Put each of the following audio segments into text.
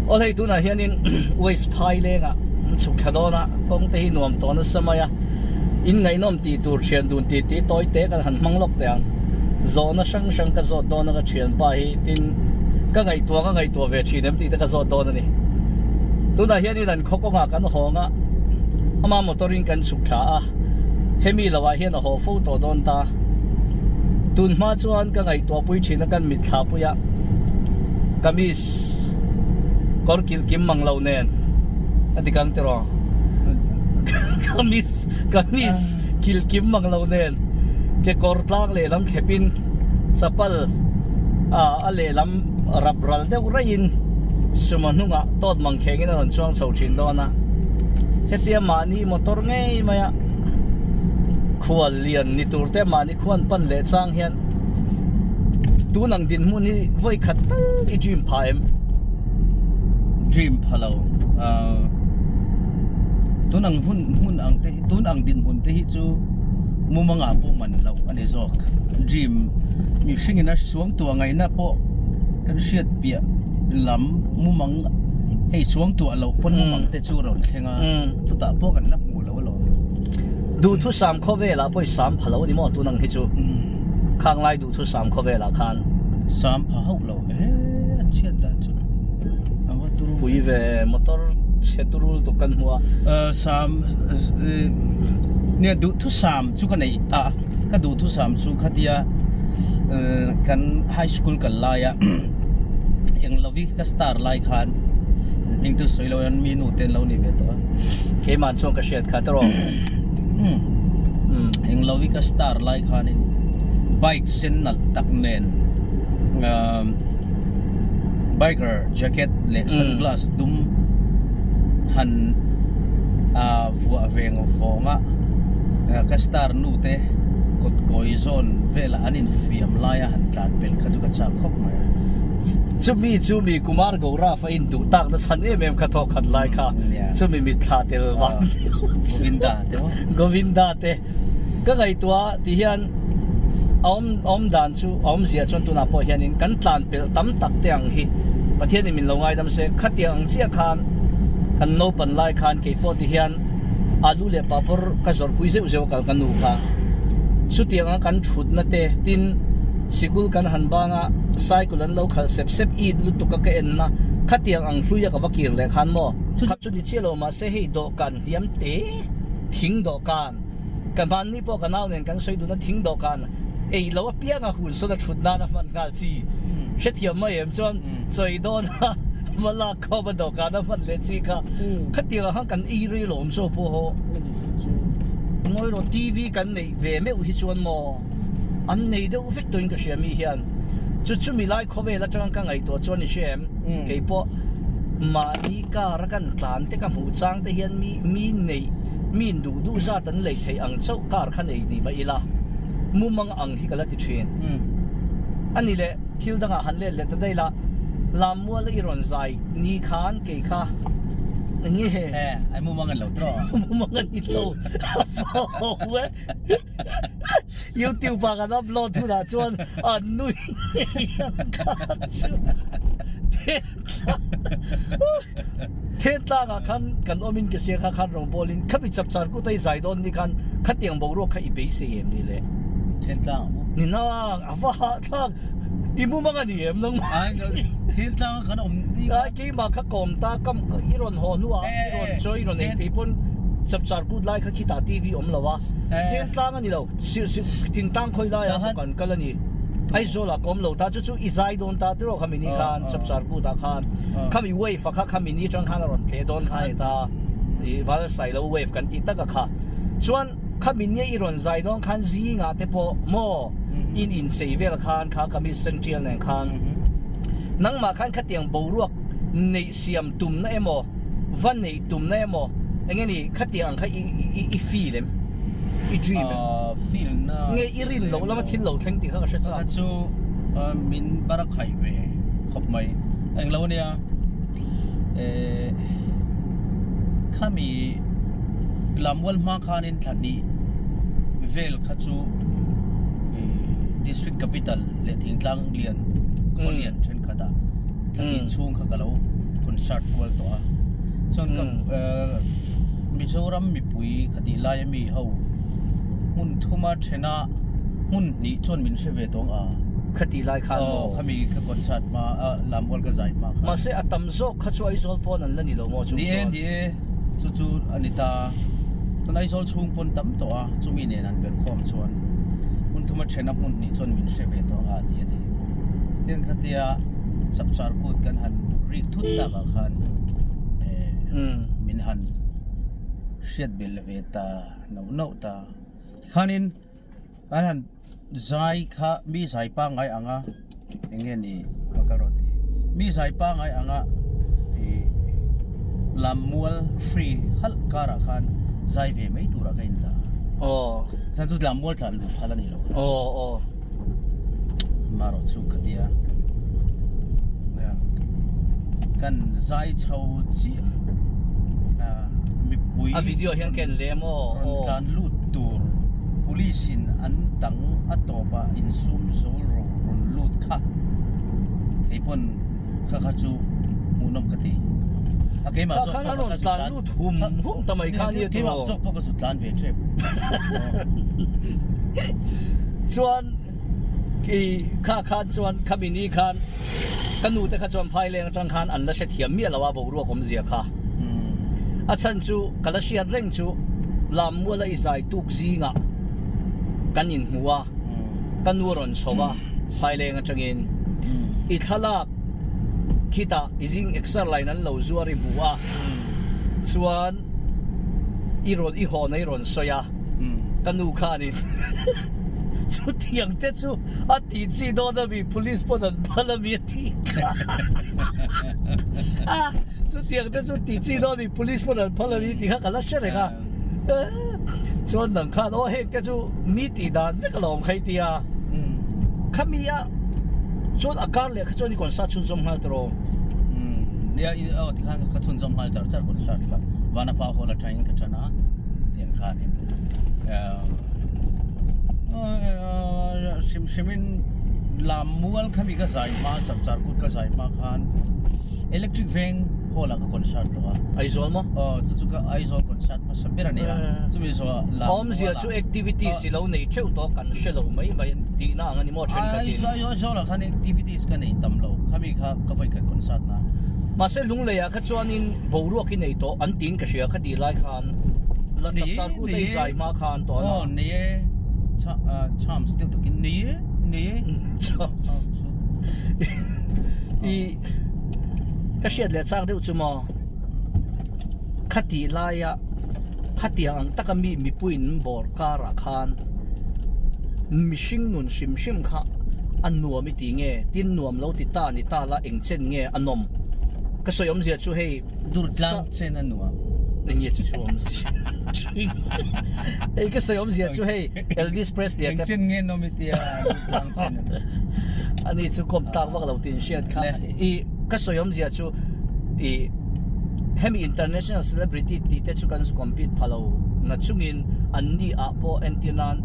oleh tu na hianin waste pile lenga sukhadona tongte hi nuam tona samaya in ngai nom ti tur thian dun ti toy te kan han manglok teang zona sang sang ka zo dona ka thian pa hi tin ka ngai tua ve thinem ti ka zo dona ni tu na hianin dan khokonga kan honga ama motoring kan sukha a hemi lawa hian a ho photo don ta tun ma chuan ka ngai tua pui thina kan mit thla puya kamis korkil kim manglo nen atikang tero kamis kil kim manglo nen ke kortlak le lam khepin chapal a le lam rabral de urain sumanunga tot mangkhengin ron chuang chhothin dona hetia mani motor ngei maya khual lian ni turte mani khuan pan le chang hian tunang din mu ni voi khat i dream phaim dream phalo tunang hun ang te tunang din hun te hi chu mumanga po man lo ani zok dream mi singina suang tua ngai na po kan siat pia lam mumang hei suang tua lo pon mumang te chu ron thenga chu ta po kan lap ngu lo du thu sam kho ve la poi sam phalo ni mo tunang hi chu khang lai du thu sam kho ve la khan sam pha ho lo chiat da chu pui ve motor cheturul to kan hua sam ne du thu sam chu kan nei ta ka du thu sam chu khatia kan high school kan la ya eng lovi ka star lai khan eng tu soi lo an mi nu ten lo ni ve to ke man chong ka shet kha tro eng lovi ka star lai khan in bike sen nal tak nen biker jacket le sunglass dum han vua veng vonga ka star nu te kot koi zone vela anin fiam laya han tlan pel khatu ka chak khop ma chumi kumar gora fa in du tak na chan em kha tho khat lai kha chumi mi thla tel wa govinda te ka gai tua ti hian om dan chu om zia chon tu na po hian in kan tlan pel tam tak te ang hi pathian ni min lo ngai dam se khatiang sia khan kan no pan lai khan ke po ti hian alu le papor ka zor pui zeu kal kan nu kha su tianga kan thut na te tin sikul kan han banga cycle an lo khal sep id lu tu ka en na khatiang ang hluya ka wakir le khan mo khat chu ni chelo ma se hei do kan hiam te thing do kan man ni po kanau nen kan soi du na thing do kan ei lo pia nga hun so da thut na man ngal chi she thiam ma em chon choi do na wala ko ba do kan na man le chi kha khatiang han kan i ri lom so po ho ngoi ro tv kan nei ve me u hi chuan mo an nei de u fek toin ka shia mi hian chu mi lai kho ve la tang ka ngai to chuan ni shem ke po ma ni ka ra kan tlan te ka mu chang te hian mi nei min du za tan lei thei ang chau kar khan ei ni ma ila mumang ang hi kala ti thin ani le thil danga han le ta dai la lamwa le iron zai ni khan ke kha ngi he ai mumang an lo tro mumang an ni lo we YouTube ba kan upload tu da chuan an nui ka thiên ta nga kan omin ke se kha khan rong bolin khapi chap char ku tai zai don ni kan khatiang bo ro kha i be se em ni le thiên ta ni na awa thak imu manga ni em nang ai thiên ta kan om ni ai ki ma kha kom ta kam iron ho nu a iron choi ron ei pipon chap char ku lai kha ki ta tv om lawa thiên ta nga ni lo si tin tang khoi la ya kan kala ni ai zo la kom lo ta chu izai don ta tro khami ni khan chap char ku ta khan khami wave fa kha khami ni chang khan ron tle don khai ta i wal sai lo wave kan ti ta ka kha chuan khami ni iron zai don khan zi nga te po mo in sei vel khan kha kami central nen khan nang ma khan khatiang bo ruak nei siam tum na emo van nei tum na emo engeni khatiang kha i feel i dream feel na nge irin lo lama thil lo thleng ti kha ka cha chu min barak khai ve khop mai eng lo nia khami lamwal ma khan in thani vel kha chu district capital le thingtlang lian kholian then khada thani chung kha kalo concert kwal to a chon ka Mizoram mi pui khati lai mi ho mun thuma thena mun ni chon min se ve tong a คดีไล่ขันโม khami ka concert ma lam wal ka zai ma มาเสียตั้มโซกขัดช่วยโซลปอนั่นแล้วนี่เราโมจุ ni chu anita tunai zol chung pon tam to a chumi ne nan ber khom chon mun thuma thena mun ni chon min se ve tong a ti ni ten khatia sapchar kut kan han rik thut ta ka khan min han shet bel ve ta no ta khanin han zai kha mi zai pa ngai anga enge ni makaroti mi zai pa ngai anga lamual free hal kara khan zai ve mai tura kain da โอ้ san chu lamual thal lu phala ni lo โอ้โอ้ maro chu khatia kan zai chau chi mi pui อ่ะวิดีโอเห็นกันเลยโมโอ้ kan lut tur polisin an tang atopa in sum so ro ron lut kha kaipon kha chu munom kati akai ma ข้างนั้นตาลูดหุ่มทำไมข้างนี้ ที่ ตัว มาจบก็สุดล้านเวทเทป ส่วนอีข้าคานส่วนขมินีคานกันนูแต่ข้าจวนภายแรงจังคานอันละเฉทียมเมียละว่าบอกรัวผมเสียค่ะอาชันจูกัลเชียนเร่งจูลำมัวละอิสายตุกซีงะกันยินหัวกันนูรอนสวะภายแรงจังอินอิทลักคิดาอิจิงเอ็กซ์ไลน์นั้นเราจวริบัวส่วนอีรอนอีหอในรอนสยากันนูขานินชุดเที่ยงเจ้าชูอาทิตย์ที่โดนมี police ปนันพลเมียที่ชุดเที่ยงเจ้าชูที่ที่โดนมี police ปนันพลเมียที่ข้ากันละเชื่อเลยค่ะส่วนหนังข้าโอ้เฮกเจ้าชูมีตีดานไม่กระลองใครตีอ่ะข้ามีอ่ะส่วนอาการเลยข้าส่วนนี้ก่อนสัตว์ชุนสมหัลตรอเนี่ยที่ข้างเขาทุนสมหัลจัดคนสัตว์ครับวันนั้นพาหัวละใจกันชนะเตียงข้านี่ชิมินลามมัวลขมิกระจายมาจับจารกุดกระจายมาขานอิเล็กทริกเวงหัวละก็คอนเสิร์ตตัวไอโซลมั้งจุกไอโซลคอนเสิร์ตมาสับเบรนี่อ่ะจุดมีโซลามอมเสียชูแอคทิวิตี้สิเราในเชื่อตัวกันเชื่อเราไม่ดีน่างั้นนี่มั่วเช่นกันไอโซลละขานแอคทิวิตี้กันในตั้มเราขมิข้าก็ไปกันคอนเสิร์ตนะมาเสลุงเลยอะข้าชวนนินบูรัวกินในตัวอันตีนกระเชียคดีไล่ขานแล้วจับจารกุดได้ใจมาขานตัวนั้นนี่ชามสติลตุกินนี่ชามอีก็เสียดเลยจากเดียวจุมาคดีไล่อะคดีอังตะกมีปุ่นบอร์การะขานมีชิงนุนชิมค่ะอันนัวไม่ตีเงี้ยตินนัวมเราติดตานี่ตาละเอ็งเช่นเงี้ยอันนมก็สวยอมเสียช่วยให้ดูดลังเช่นอันนัวนี่เงี้ยช่วยอมเสียไอ้ก็สวยอมเสียช่วยให้เอลวิสเพรสเลียเช่นเงี้ยนมิเตียลังเช่นอันนี้ช่วยคมตากว่าเราตินเชียดค่ะอีก็สวยอมเสียช่วยอีเฮมี international celebrity ที่จะช่วยกันสคอมพิวต์พาเราณช่วงนี้อันนี้อ่ะพอเอ็นทีนัน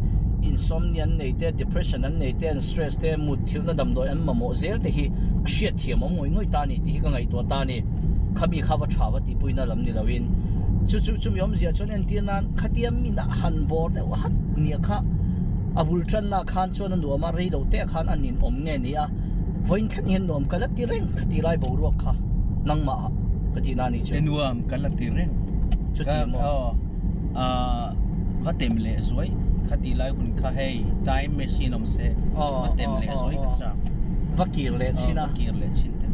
insomnia ในเรื่อง depression นั้นในเรื่อง stress เรื่อง mood ที่เราดำโดยอันมาโมเซลที่ฮีเชียดเทียมมวยตานี่ที่ก็ไงตัวตานี่ข้ามีข้าวชาวที่ปุยน่าลำนี่ละวินจู่ๆยอมเสียชนเอ็นทีนั้นข้าเตรียมมีน่าหันบอร์ดว่าเนี่ยข้าอาบุลชันน่าขันชนนัวมาเรียดเอาแต่ขันอันนี้อมเงี้ยนี่อ่ะวันขันเห็นนัวกันละที่เร่งข้าที่ไล่บรัวข้านั่งมาข้าที่นั่นนี่เช่นนัวกันละที่เร่งจุดที่มอว่าเต็มเลยสวยคดีไล่คุณข้าให้ time machine อมเซ่ว่าเต็มเลยสวยก็จะว่ากี่เลชินะกี่เลชินเต็ม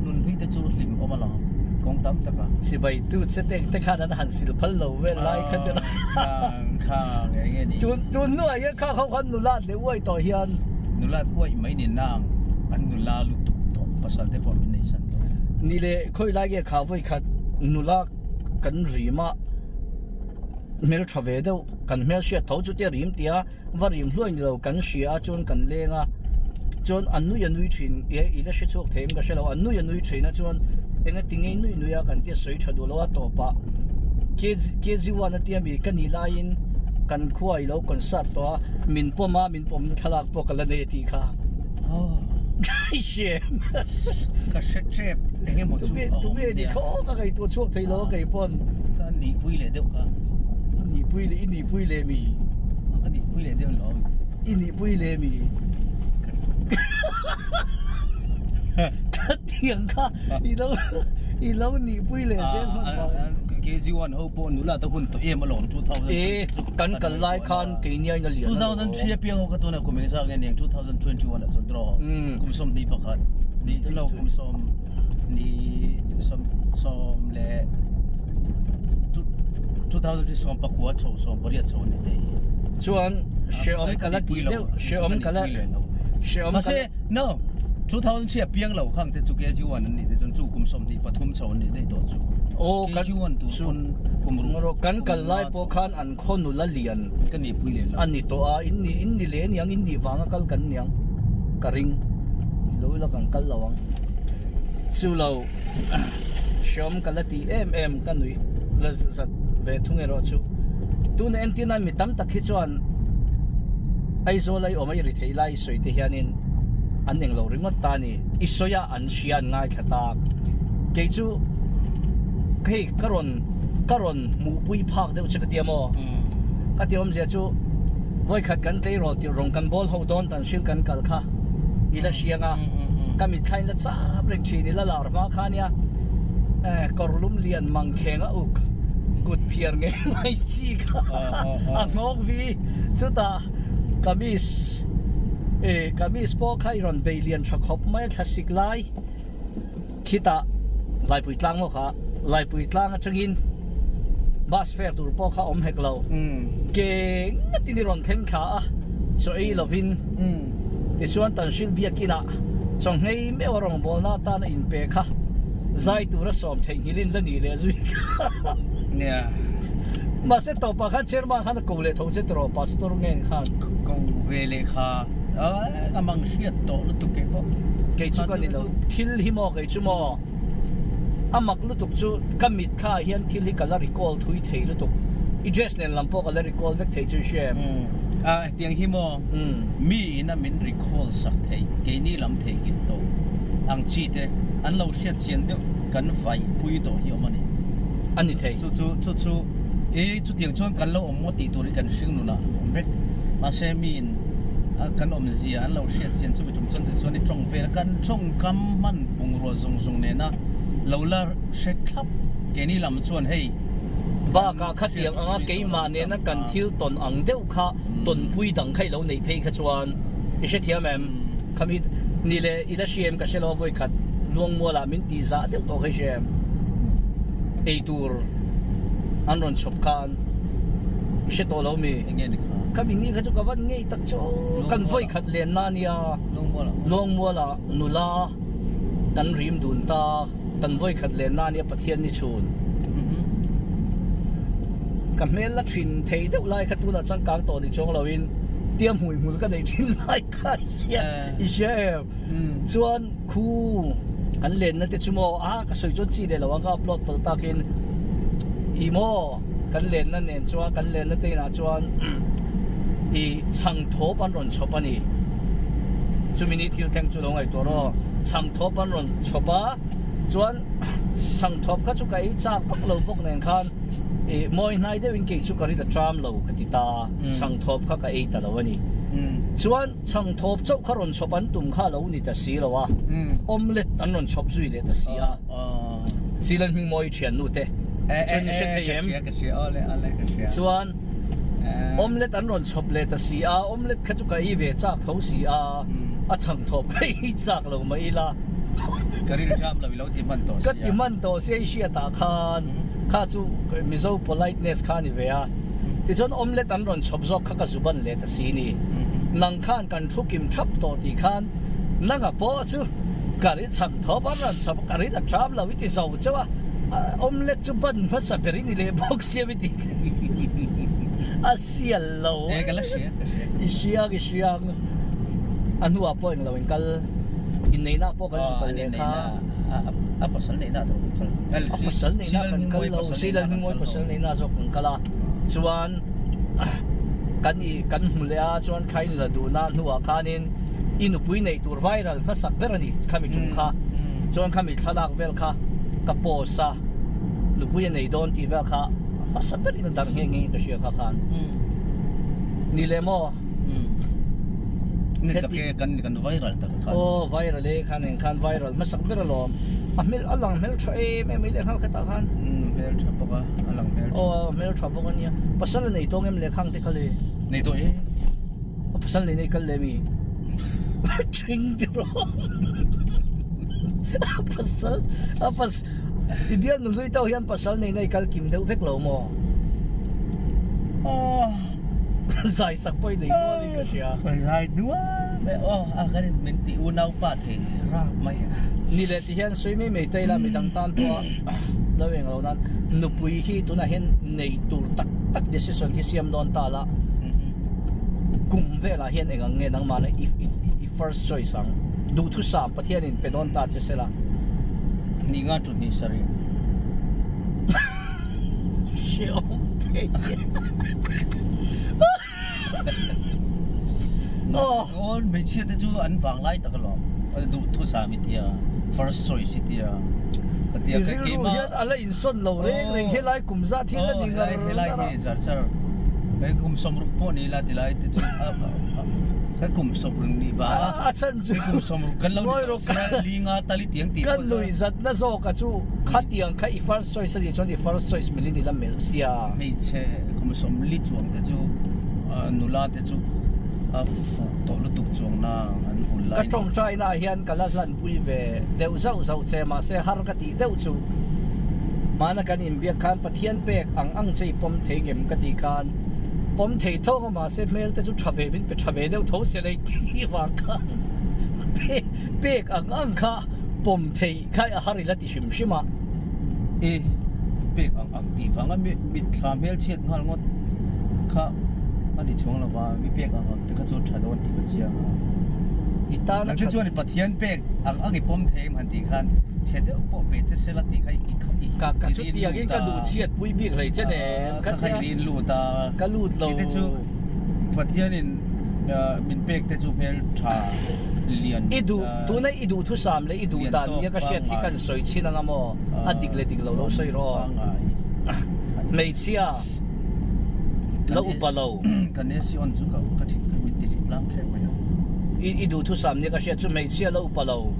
นุนหิตจูริมอมาลองกองตั้มตะกะสิใบตู้เสด็จแต่ข้านั้นหันสิลพัลโลเวลไล่ขันเดียวข้าอย่างเงี้ยนี่จุนหน่วยข้าเขาขันนุลาดเลยว้ยต่อเฮียนนุลาดว้ยไม่เนี่ยนางอันนุลาลุตุกต่อภาษาเทปมินเนชันนี่เลยค่อยไล่เกี่ยข้าวว้ยขัดนุลากันรีมาเมื่อทวีเดียวกันเมื่อเชียท้าจุดเดียริมเดียว่าริมล้วนเรากันเชียจนกันเลงอ่ะจนอันนู้ยันนุยชินอีเล่ชิโชคเทมก็เชื่อเราอันนู้ยันนุยชินนะจนเองติงเองนุยกันเดียสวยชัดดูแล้วว่าต่อปะเกจิวันนั้นเดียมีกันนี่ไลน์กันควายแล้วกันสัตว์ตัวมินปอมมินปอมทลากปกันละเนตีค่ะ Shame. ก็เช็ดเช็ดอย่างเงี้ยหมด Tu be ni kho ka kai tu chuak thei lo kai pon. ก็หนีปุ้ยเลยเดี๋ยวก็ Ni pui le mi. ก็หนีปุ้ยเลยเดี๋ยวหรอ Ini pui le mi. Ka tiang ka i lo ni pui le sen hon ba. KG1 ho po nula ta hun to em along 2000 kan lai khan ke ni ai na lian. 2003 piang ho ka to na ko me sa nge 2021 so draw kum som ni pakhat ni lo kum som ni som le 2000 som pakwa chho som pariat chho ni dei Chuan she om kala ti deu she om kala ma se no 2003 piang lo khang te chu KG1 ni te chon chu kum som ni pathum chho ni dei to chu o KG1 tu chon kum ro kan kal lai po khan an khon nu la lian ka ni pui le an ni to a in ni le niang in ni wanga kal kan niang karing lo la kan kal lawang chu lo shom kala ti em kan nui la zat ve thung ero chu tu na antina mi tam tak hi chuan ai zo lai o mai ri thei lai soi te hianin an neng lo ringot ta ni isoya an sian ngai thata ke chu kei karon mu pui phak deu chaka tiamo ka tiom je chu voi khat kan tei ro ti rong kan bol ho don tan shil kan kal kha ila sianga kami thain la cha brek thi ni la lar ma kha nia korlum lian mang khenga uk gut phiar nge mai chi kha angok vi chuta kamis po khai ron belian thakop mai thasik lai khita lai pui tlang mo kha lai pui tlang atangin bus fare tur po kha om hek lo ke ngati ni ron theng kha so ei lovin ti chuan tan shil biakina chong ngei me warong bol na ta na in pe kha zai tur a som thei ngilin la ni le zuiเนี่ย ma se to pa kha chairman khan ko le tho che tro pastor ngen khan ก็เวเลคากำลังเชียดโตลุตุเก็บ ke chu kan ni lo thil hi mo ke chu mo amak lu tuk chu kamit kha hian thil hi kala recall thui thei lu tuk I dress nen lampo kala recall vek thei chu shem เตียงฮิโมมีนะมินรีคอลสักเทยเกนี่ลำเทกินโตอังชีเตอันเราเชียดเชียนเดียวกันไฟปุยโตเหี่ยวมันนี่ an ni thei จู่จุดเตียงชวนกันเราอมมติตัวนี้กันซึ่งนู่นน่ะเร็กมาเซมินกันอมเสียอันเราเชียดเชียนจู่ไปจุ่มชนส่วนนี้ตรงเฟรกันช่องคำมันปุงรัวทรงเนี่ยนะเราละเช็คครับเกนี่ลำชวนให้ ba ka khat yang anga ke ma ne na kan thil ton ang deu kha ton pui dang khai lo nei phei kha chuan I she thiam em khami ni le ila shem ka shelo voi khat luang mo la min ti za deu to khai shem ei tur an ron chop kan I she to lo mi อย่างเงี้ยนี่ครับ khami ni kha chu ka van ngei tak chu kan voi khat len na nia ลงบ่ล่ะ luang mo la nula kan rim dun ta kan voi khat len na nia pathian ni chunกันเมลละทินเทเดวไล่ขัดตัวละจังกลางตัวในช่วงเราวินเตรียมหุ่ยมือกันในทินไล่ขัดเชี่ยอีเชฟชวนคู่กันเล่นนั่นแต่ชั่วโมงก็สวยจนจีเลยเราว่าก็ปลดปลดตากินอีโมกันเล่นนั่นเนี่ยชวนกันเล่นนั่นเองนะชวนอีช่างทบอันรอนชอบนี่จุมินิที่แทงจุลงไอตัวรอช่างทบอันรอนชอบชวนช่างทบก็จุกไอจากพวกเราพวกเนี่ยคันมอยนายได้วิ่งเก่งชุกรีดทรามเราคติตาช่างทบข้าก็เอตาเราวันนี้ส่วนช่างทบเจ้าขรอนชอบอันตุ่มข้าเรานี่แต่สีเราวะอมเล็ดอันรอนชอบจุยเลยแต่สีอ่ะสีนั้นมีมอยเฉียนนู่นเต้ส่วนนี้เชื่อเทียมส่วนอมเล็ดอันรอนชอบเลยแต่สีอ่ะอมเล็ดข้าจุกไอเวจากเขาสีอ่ะช่างทบก็อีจากเราไม่ละก็รีทรามเราเราติมันโตก็ติมันโตเสียเชียตาคานข้าจูมิโซ politeness ข้านี่เวียที่จนอมเล็ดอันรอนชอบจอกข้าก็จุบันเล็ดสีนี่นังข้านกันทุกิมทับโตตีข้านนังอ่ะพอจูการิช่างทบอันนั้นชอบการิดัดทรัพย์เราวิธีสาวจ้าอมเล็ดจุบันภาษาเปรินี่เลยบอกเสียวิธีอาเซียนเรากันละเชียเชียงอันหัวพ่ออย่างเราเองกันอินในหน้าพวกกันสุกันเลยค่ะpasal ni na tu pasal ni na kan kalau sila mingoy pasal ni na so kan kala chuan kan mulia chuan khai la du na huwa kanin inu pui nei tur viral masak verani khami chung kha chuan khami thalak vel kha ka posa lu pui nei don ti vel kha masak verin dar nge nge ka sia kha khan ni le mo ni tak kan viral tak khan oh viral le khan viral masak viral om amel alang mel thai me me le khal khata khan mel thapaka alang mel oh mel thapaka nia pasal nei tong em le khang te khale nei to pasal nei kal le mi Ching diro. Pas ibian nului tau hian pasal nei kal kim deu vek lo mo. Zai sak poi nei mo ni ka sia. Zai dua. Kan menti unau pa the ra mai. Ni le ti hian soi me tai la mi dang tan to. Laweng lo nan nupui hi tu na hian nei tur tak decision hi siam don ta la. Kum vela hian engang nge nang ma na if first choice ang du thu sam pathian in pedon ta che sela ni nga tu ni sari shio on be che te chu an wang lai ta ka lo du thu sam mi tia first choice tia ka tia ka ke ma ala in son lo re helai kum za thi la ni nga helai ni char be kum som ru po ni la dilai te chu cái cùng sọc rừng đi và chân chú cùng sọc rừng cần lâu đi nga tali tiếng tiếng cần lùi giật nó do cả chú khát tiếng khai first choice thì cho đi first choice mình đi làm Malaysia mấy chế cùng sọc lít chuồng thì chú nula thì chú phụ tổ lúc tục chuồng na anh phụ lại cái trong trai na hiện cái là lần vui về đều giàu xe mà xe har cái tí đều chú mà nó cái niệm việc khăn phát hiện bẹc ăn chơi bom thế game cái tí khăn bom thấy thâu mà sẽ mail tới chút trả về bên trả về đâu thâu sẽ lấy tí vàng cả bê ăn cả bom thấy cái hari là tí xìm à bê ăn tí vàng bị làm mail chết ngal ngot cả anh đi chung là và bị bê ăn thì cái chút trả đâu thì cái gì à ita nang chu ni pathian bê ăn cái bom thấy mà tí khan chết đâu bộ bê chết sẽ là tí cái cả chút tiền cái đủ chết bui bịt lấy chứ này cái lin lụt ta cái lụt lâu cái chú phát hiện mình bẹc cái chú phải trả liền idu tu này idu thu sam lấy idu đàn như cái xe thì cần soi chín anh mo adik le dik lâu soi ro mấy chia lâu ba lâu cái này si on chú cái thịt cái mình thịt làm thế mà idu thu sam như cái xe chú mấy chia lâu ba lâu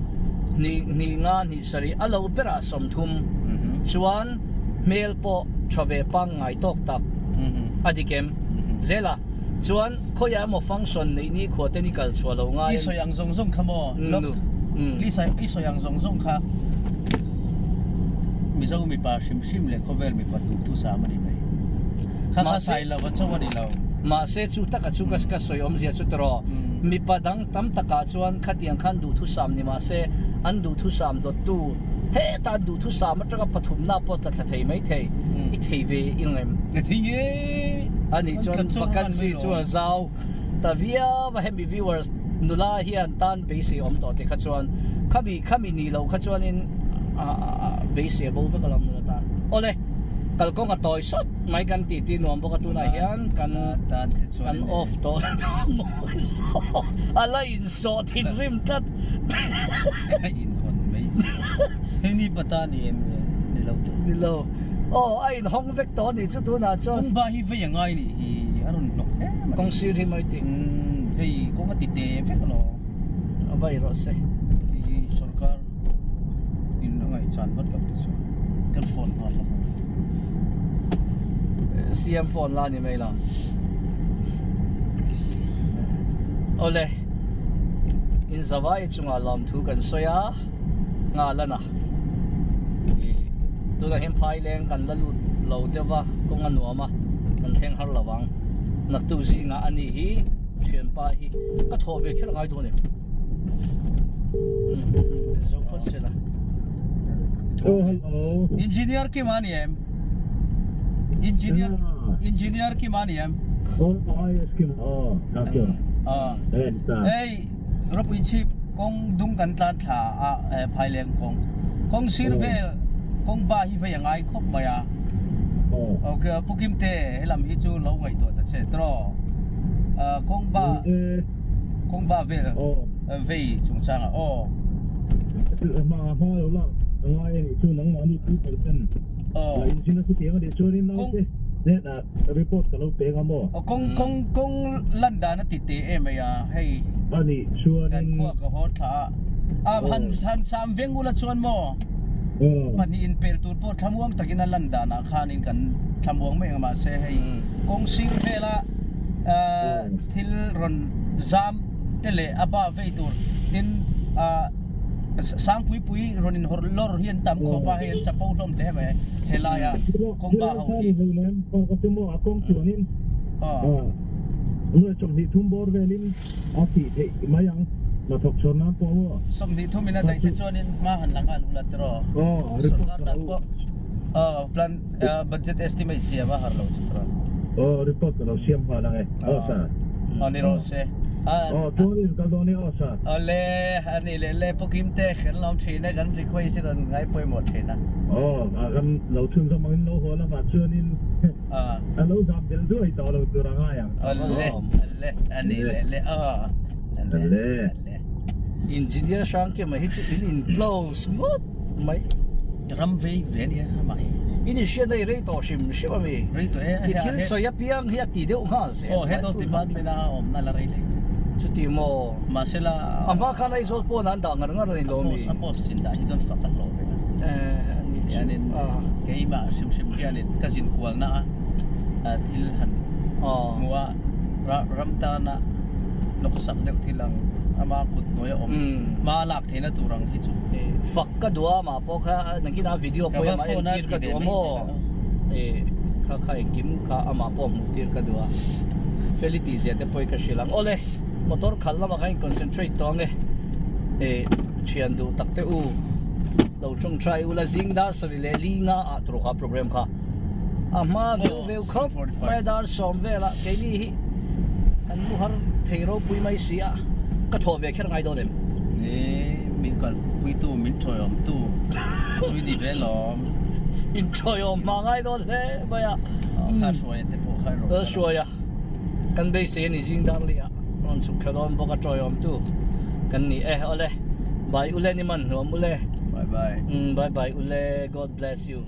ni nga ni sari alo pera som thum chuan mail po chave pang ngai tok tak adikem zela chuan khoya mo function nei ni kho technical chwalo ngai isoyang zong khamo isoyang zong kha mi zo mi pa sim le khovel mi patu thu sa mani mai kha sai la wa chawani lo ma se chu taka chu ka soi om zia chu tro mi padang tam taka chuan khatiang khan du thu sam ni ma se an du thu sam dot tu he ta du thu sam ataka pathum na po ta thei mai thei I thei ve ingem thei ye ani chon vacancy chu zau ta via va hemi viewers nula hian tan pe se om to te kha chuan khami ni lo kha chuan in be se bo va kalam na ta ole kal ko nga toy shot mai kan ti nuam bo ka tu na hian kan off to ala in so thin rim tat in hon mai he ni pata ni em ni lo ai hong vek to ni chu tu na chon kong ba hi ve yang ai ni hi aron nok kong sir hi mai ti hei ko nga ti te vek lo vai ro se hi sarkar in ngai chan vat lok ti chu kan phone ngon lo CM phone la ni mai la ole in zawai chunga lam thu kan soya nga lana tu na hem phai leng kan la lut lo dewa kong anuama kan theng har lawang nak tu zi nga ani hi thian pa hi ka tho ve khel ngai do ne zo pot se la hello engineer ki mani em engineer ki mani em I skim doctor hey ropi chip kong dung kan tlan tha phai leng kong sirvel kong ba hi ve ngai khop maya okay pukim te helam hi chu lo ngai to ta che tro kong ba vel vei chung changa o mà hoa rồi là ngoài chú nắng mà đi cứ phải xem o in xin nó cứ tiếng để cho nên nó thế nè là report cái lúc bé không bỏ kong landa na titi ya hey anh đi xua kan nên ko ka hot tha han sam vengula chuan mo pani in pel tur po thamuang takina landa na khanin kan thamuang me ma se hey kong sing vela thil ron zam tele aba ve tur tin sang pui ronin hor lor hian tam ko pa hian chapau lom te me helaya kong ba ho hi con có tiếng mò con chuột nên người trồng thì thun bò về nên thì thị mấy anh mà thuộc số nó có mua som ni thumina dai te chuanin ma han langa lula tro report tan po plan budget estimate sia ba har lo tro report cái xem hoa là ngay sa ani ro se tôi đi cái đó này sa ole ani le pokim te khen lom thina kan request ron ngai poi mo thina kan lâu thường cho mình lâu hoa là mà chưa nên anh lâu gặp đến rồi tao lâu từ ngay à ole ani le ale engineer sang ke mai chu in close ngot mai ram ve ve ni ma ini sia dai rei to sim sia mi ri to i thil soya piang hi ti deu nga se head of department na om na la rei chu ti mo masela ama khala isol po nan da ngar ngar ni lo mi suppose sin da hi don fakat lo ve yanin kay ma sim yanin kazin kual na thil han muwa ramta na noksak deu thilang ama kut noya om ma lak thena turang hi chu fak ka dua ma po kha naki na video po ya ma tir ka dua mo kha kim ka ama po mu tir ka dua feliti je te poi ka shilang ole motor khalla ma kain concentrate to nge chian du takte u lo chung try ula zing dar sari le linga a tro ka program kha ama veu khop mai dar som vela ke ni hi an mu har theiro pui mai sia ka tho ve kher ngai do lem min kan pui tu min thoyom tu sui di velom in choyo ma ngai do le ba ya kha soye te po kha ro sho ya kan be se ni jing dar lia on su khalom bo ka choyom tu kan ni ole bye ule ni man hom ule bye bye bye bye ule god bless you